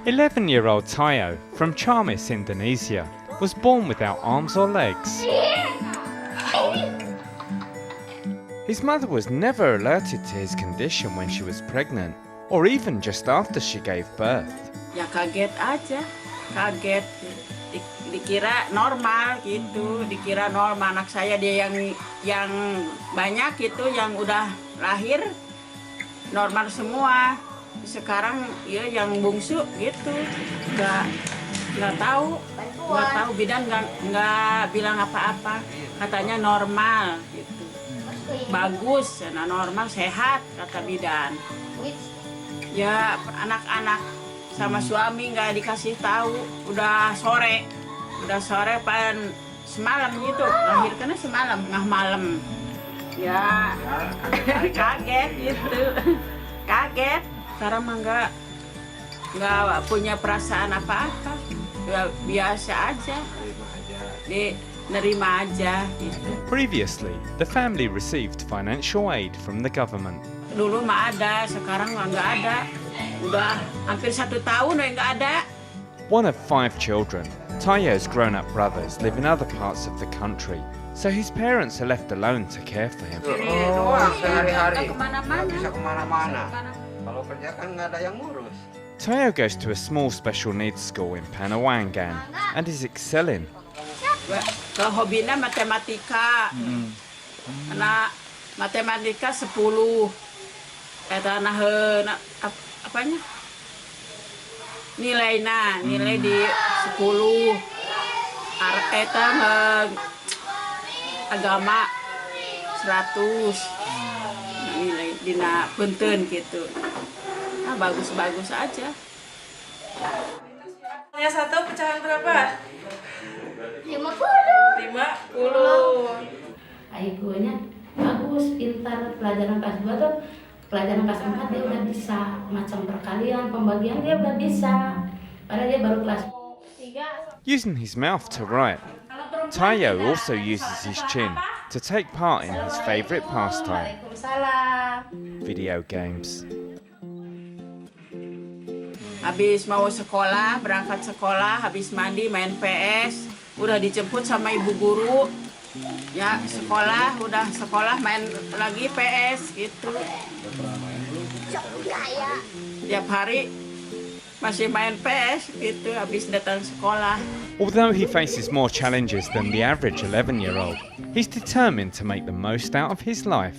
11-year-old Tayo from Cayaarayo, Indonesia, was born without arms or legs. His mother was never alerted to his condition when she was pregnant, or even just after she gave birth. Ya kaget aja, kaget. Dikira normal gitu, dikira normal. Anak saya dia yang banyak itu, yang udah lahir normal semua. Sekarang ya yang bungsu gitu, nggak tahu bidan nggak bilang apa-apa, katanya normal gitu, bagus, nah normal sehat kata bidan. Ya anak-anak sama suami nggak dikasih tahu, udah sore pan semalam gitu, lahirkannya semalam tengah malam. Ya kaget gitu, kaget. Sekarang mah nggak punya perasaan apa-apa, ya, biasa aja, nerima aja. Gitu. Previously, the family received financial aid from the government. Dulu mah ada, sekarang mah nggak ada. Udah hampir 1 tahun udah nggak ada. One of 5 children, Tayo's grown-up brothers live in other parts of the country, so his parents are left alone to care for him. Sehari-hari Kemana-mana. bisa kemana-mana. Kalau kerja kan nggak ada yang ngurus. Tayo goes to a small special needs school in Panawangan and is excelling. Hobinya matematika. Karena matematika 10. Apanya? Nilai di 10. Agama 100. Nilai dina punten gitu. Nah, bagus-bagus aja. Yang 1 pecahan berapa? 50. Aikunya bagus, pintar. Pelajaran kelas 2 tuh, pelajaran kelas 4 dia udah bisa. Macam perkalian, pembagian dia udah bisa. Padahal dia baru kelas 3. Using his mouth to write, Tayo also uses his chin to take part in his favourite pastime, video games. Habis mau sekolah, berangkat sekolah, habis mandi main PS, udah dijemput sama ibu guru. Ya udah sekolah main lagi PS gitu. Tiap hari masih main PS gitu habis datang sekolah. Although he faces more challenges than the average 11-year-old, he's determined to make the most out of his life.